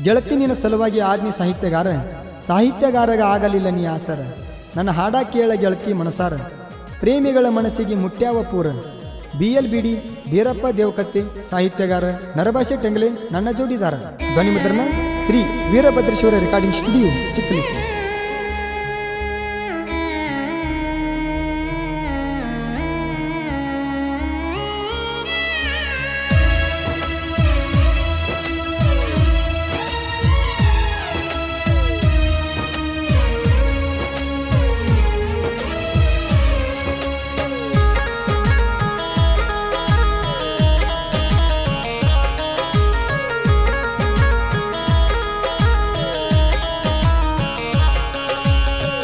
ಗೆಳತಿ ನಿನ್ನ ಸಲುವಾಗಿ ಆದ್ನಿ ಸಾಹಿತ್ಯಗಾರಗ ಆಗಲಿಲ್ಲ ನೀ ಆಸರ. ನನ್ನ ಹಾಡ ಕೇಳ ಗೆಳತಿ ಮನಸಾರ, ಪ್ರೇಮಿಗಳ ಮನಸ್ಸಿಗೆ ಮುಟ್ಟ್ಯಾವ ಪೂರ. BLBD ಬೀರಪ್ಪ ದೇವಕತ್ತಿ, ಸಾಹಿತ್ಯಗಾರ ನರಭಾಷೆ ಟೆಂಗಲೆ, ನನ್ನ ಜೋಡಿದಾರ. ಧ್ವನಿ ಮುದ್ರಣ ಶ್ರೀ ವೀರಭದ್ರೇಶ್ವರ ರೆಕಾರ್ಡಿಂಗ್ ಸ್ಟುಡಿಯೋ, ಚಿಕ್ಕಲಿಕ್ಕೆ.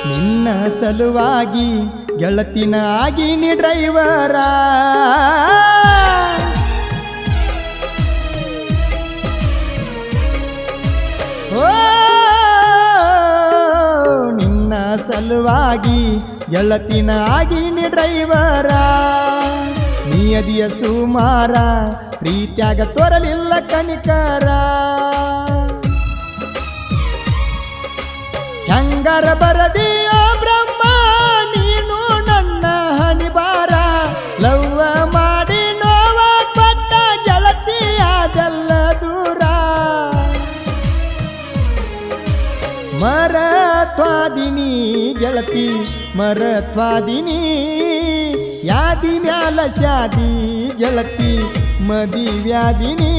ನಿನ್ನ ಸಲುವಾಗಿ ಗೆಳತಿನ ಆಗಿನಿ ಡ್ರೈವರ, ಓ ನಿನ್ನ ಸಲುವಾಗಿ ಗೆಳತಿನ ಆಗಿನಿ ಡ್ರೈವರ. ನಿಯದಿಯ ಸುಮಾರ ಪ್ರೀತ್ಯಾಗ ತೋರಲಿಲ್ಲ ಕನಿಕರ, ಹೆಂಗರ ಬರದಿಯೋ ಬ್ರಹ್ಮ ನೀನು ನನ್ನ ಹಣಿಬಾರ. ಲವ್ವ ಮಾಡಿ ನೋವ ಕೊಟ್ಟ ಗೆಳತಿ ಅದೆಲ್ಲ ದೂರ. ಮರತ್ವಾದಿನಿ ಗೆಳತಿ ಮರತ್ವಾದಿನಿ, ಯಾದಿ ಮ್ಯಾಲ ಸ್ಯಾದಿ ಗೆಳತಿ ಮದಿವ್ಯಾದಿನಿ.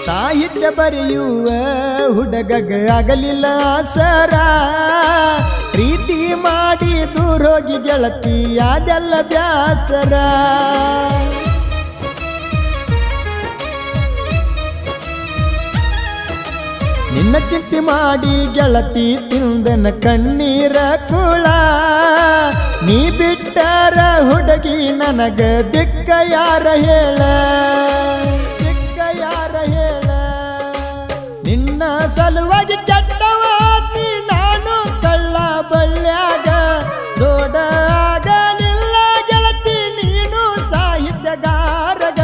ಸಾಹಿತ್ಯ ಬರೆಯುವ ಹುಡುಗಗ ಆಗಲಿಲ್ಲ ಸರ, ಪ್ರೀತಿ ಮಾಡಿ ದೂರೋಗಿ ಗೆಳತಿ ಅದೆಲ್ಲ ಬ್ಯಾಸರ. ನಿನ್ನ ಚಿಂತೆ ಮಾಡಿ ಗೆಳತಿ ತಿಂದನ ಕಣ್ಣೀರ ಕುಳ. ನೀ ಬಿಟ್ಟರ ಹುಡುಗಿ ನನಗ ದಿಕ್ಕ ಯಾರ ಹೇಳ, ನಿನ್ನ ಸಲುವಾಗಿ ಕೆಟ್ಟವಾದಿ ನಾನು ಕಳ್ಳ ಬಳ್ಳ್ಯಾಗ. ದೊಡ್ಡ ಆಗಲಿಲ್ಲ ಗೆಳತಿ ನೀನು ಸಾಹಿತ್ಯಗಾರಗ.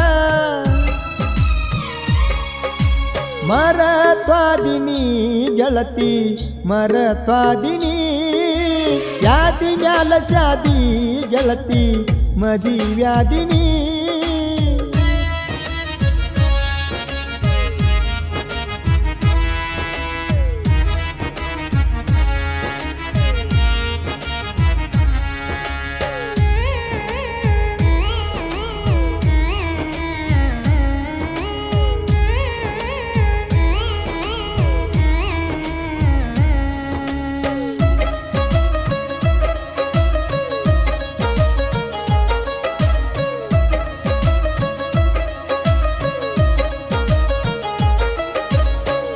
ಮರತ್ವಾದಿನಿ ಗೆಳತಿ ಮರತ್ವಾದಿನಿ, ಯಾದಿ ಮ್ಯಾಲ ಸ್ಯಾದಿ ಗೆಳತಿ ಮದಿವ್ಯಾದಿನಿ.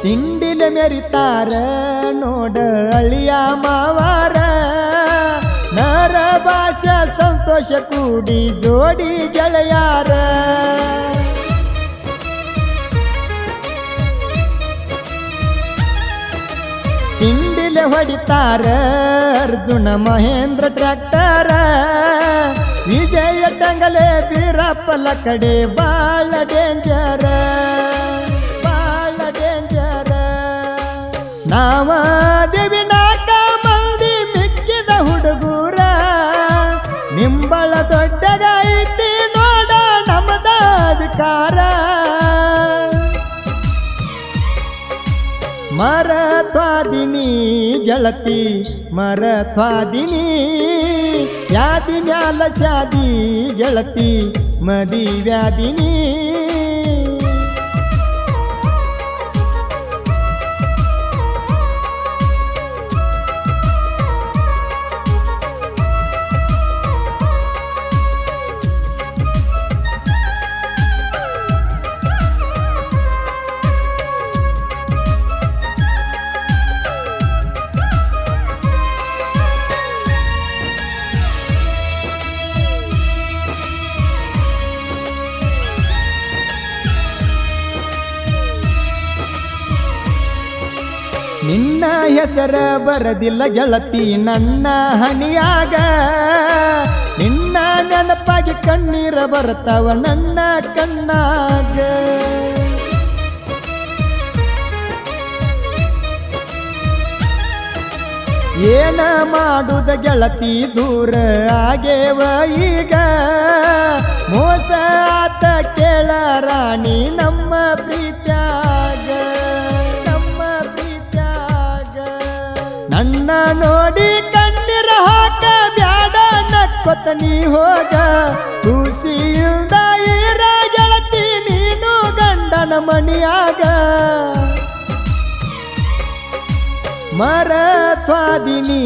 ತಿಂಡಿಲೆ ಮೆರಿತಾರ ನೋಡ ಅಳಿಯ ಮಾವಾರ. ನರ ಭಾಷೆ ಸಂತೋಷ ಕೂಡಿ ಜೋಡಿ ಗೆಳೆಯಾರ. ತಿಂಡಿಲೆ ಹೊಡಿತಾರ ಅರ್ಜುನ ಮಹೇಂದ್ರ ಟ್ರ್ಯಾಕ್ಟರ. ವಿಜಯ ಟಂಗಲೆ ಬೀರಪ್ಪಲ ಕಡೆ ಬಾಳ ಡೇಂಜರ, ನಾವ ದೇವಿ ನಾಕ ಮಂದಿ ಮಿಕ್ಕಿದ ಹುಡುಗೂರ. ನಿಂಬಳ ದೊಡ್ಡಗ ಐತಿ ನೋಡ ನಮ್ಮದ ಅಧಿಕಾರ. ಮರತ್ವಾದಿನಿ ಗೆಳತಿ ಮರತ್ವಾದಿನಿ, ಯಾದಿ ಮ್ಯಾಲ ಸ್ಯಾದಿ ಗೆಳತಿ ಮದಿವ್ಯಾದಿನಿ. ನಿನ್ನ ಹೆಸರ ಬರದಿಲ್ಲ ಗೆಳತಿ ನನ್ನ ಹನಿಯಾಗ, ನಿನ್ನ ನೆನಪಾಗಿ ಕಣ್ಣೀರ ಬರ್ತಾವ ನನ್ನ ಕಣ್ಣಾಗ. ಏನ ಮಾಡುದ ಗೆಳತಿ ದೂರ ಆಗೇವ ಈಗ, ಮೋಸ ಆತ ಕೇಳ ರಾಣಿ ನಮ್ಮ ಪ್ರೀತ್ಯಾಗ, ನಮ್ಮ ಪ್ರೀತ್ಯಾಗ. ನನ್ನ ನೋಡಿ ಕಣ್ಣೀರ ಹಾಕ ಬ್ಯಾಡ ನಕ್ಕೊತ ನೀ ಹೋಗ, ಖುಷಿಯಿಂದ ಇರ ಗೆಳತಿ ನೀನು ಗಂಡನ ಮಣಿಯಾಗ. ಮರತ್ವಾದಿನಿ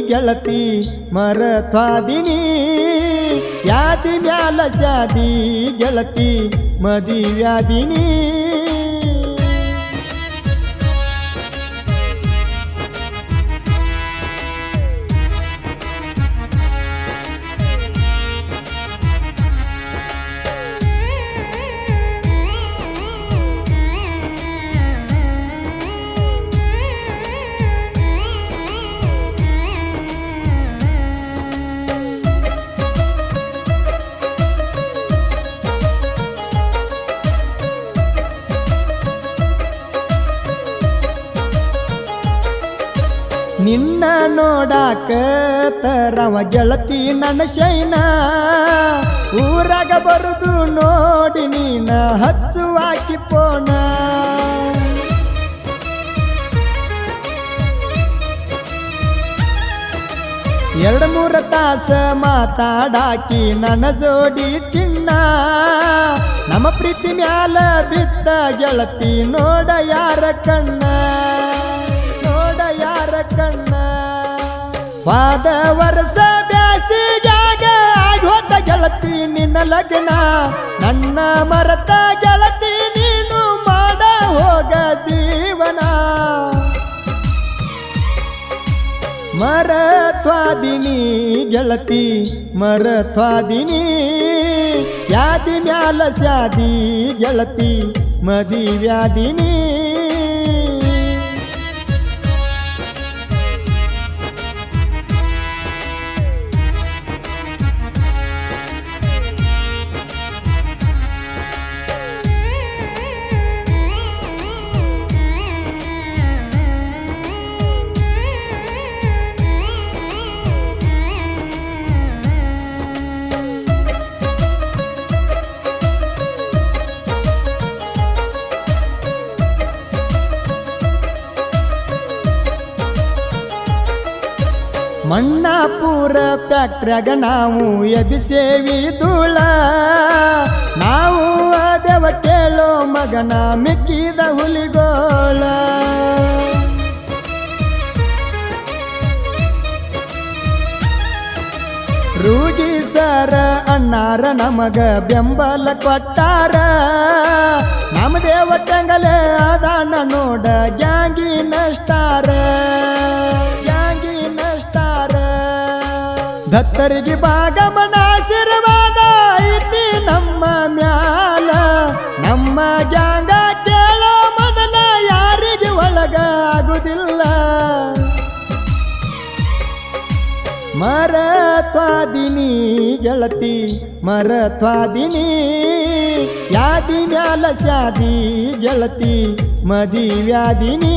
ಗೆಳತಿ ಮರತ್ವಾದಿನಿ, ಯಾದಿ ಮ್ಯಾಲ ಶಾದಿ ಗೆಳತಿ ಮದಿವ್ಯಾದಿನಿ. ನಿನ್ನ ನೋಡಾಕ ತರವ ಗೆಳತಿ ನನ್ನ ಶೈನ, ಊರಾಗ ಬರುದು ನೋಡಿ ನೀನ ಹಚ್ಚುವಾಕಿ ಪೋಣ. ಎರಡು ಮೂರು ತಾಸ ಮಾತಾಡಾಕಿ ನನ್ನ ಜೋಡಿ ಚಿನ್ನ, ನಮ್ಮ ಪ್ರೀತಿ ಮ್ಯಾಲ ಬಿದ್ದ ಗೆಳತಿ ನೋಡ ಯಾರ ಕಣ್ಣ, ನೋಡ ಯಾರ ಕಣ್ಣ. ವಾದ ವರ್ಷ ಬ್ಯಾಸಿಗ್ಯಾಗ ಆಗೋತ ಗೆಳತಿ ನಿನ್ನ ಲಗ್ನ, ನನ್ನ ಮರತ ಗೆಳತಿ ನೀನು ಮಾಡ ಹೋಗ ಜೀವನ. ಮರತ್ವಾದಿನಿ ಗೆಳತಿ ಮರತ್ವಾದಿನಿ, ಯಾದಿ ಮ್ಯಾಲ ಶಾದಿ ಗೆಳತಿ ಮದಿವ್ಯಾದಿನಿ. ಮಣ್ಣಾಪುರ ಫ್ಯಾಕ್ಟ್ರ್ಯಾಗ ನಾವು ಎಬಿಸೇವಿ ಧೂಳ, ನಾವು ಅದೇವ ಕೇಳೋ ಮಗನ ಮಿಕ್ಕಿದ ಹುಲಿಗೋಳ. ರೂಗಿ ಸರ ಅಣ್ಣಾರ ನಮಗ ಬೆಂಬಲ ಕೊಟ್ಟಾರ, ನಮ್ಮದೇ ಒಟ್ಟಂಗಲೆ ಅದಾನ ನೋಡ ಗ್ಯಾಂಗಿನ ಸ್ಟಾರ, ಗ್ಯಾಂಗಿನ ಸ್ಟಾರ. ದತ್ತರಿಗೆ ಭಾಗಮನ ಆಶೀರ್ವಾದ ಐತಿ ನಮ್ಮ ಮ್ಯಾಲ, ನಮ್ಮ ಗ್ಯಾಂಗ ಕೇಳೋ ಮೊದಲ ಯಾರಿಗೆ ಒಳಗ ಆಗುದಿಲ್ಲ. ಮರತ್ವಾದಿನಿ ಗೆಳತಿ ಮರತ್ವಾದಿನಿ, ಯಾದಿ ಮ್ಯಾಲ ಶಾದಿ ಗೆಳತಿ ಮದಿವ್ಯಾದಿನಿ.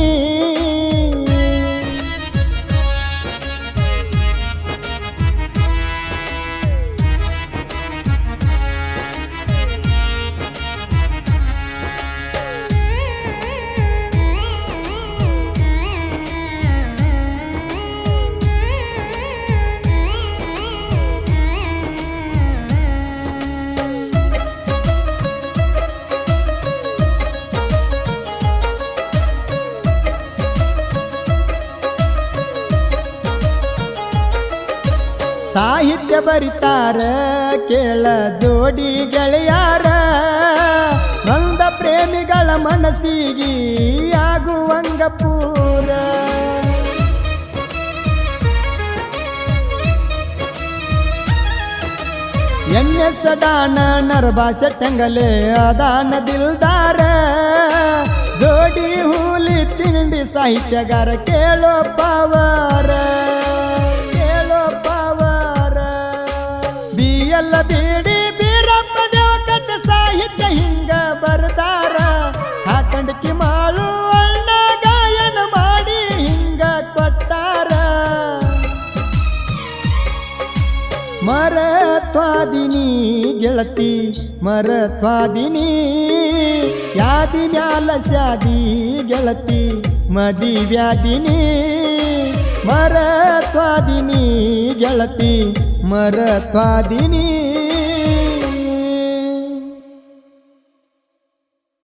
ಸಾಹಿತ್ಯ ಬರಿತಾರ ಕೇಳ ಜೋಡಿ ಗೆಳೆಯಾರ, ನೊಂದ ಪ್ರೇಮಿಗಳ ಮನಸ್ಸಿಗೆ ಆಗುವಂಗ ಪೂರ. ಎನ್ಎಸ್ ಡಾನ ನರಬಾಸ ಟಂಗಲೆ ಅದಾನ ದಿಲ್ದಾರ ಜೋಡಿ ಹೂಲಿ ತಿಂಡಿ ಸಾಹಿತ್ಯಗಾರ ಕೇಳೋ ಪವರ ಬಿಎಲ್ ಬಿಡಿ ಬೀರಪ್ಪ ದೇವಕಚ್ಚ ಸಾಹಿತ್ಯ ಹಿಂಗ ಬರ್ದಾರ ಹಾಕಂಡಕಿ ಮಾಳು ಅಣ್ಣ ಗಾಯನ ಮಾಡಿ ಹಿಂಗ ಕೊಟ್ಟಾರ ಮರತ್ವಾದಿನಿ ಗೆಳತಿ ಮರತ್ವಾದಿನಿ ಯಾದಿ ಮ್ಯಾಲ ಸ್ಯಾದಿ ಗೆಳತಿ ಮದಿವ್ಯಾದಿನಿ ಮರತ್ವಾದಿನಿ ಗೆಳತಿ ಮರತ್ವಾದಿನಿ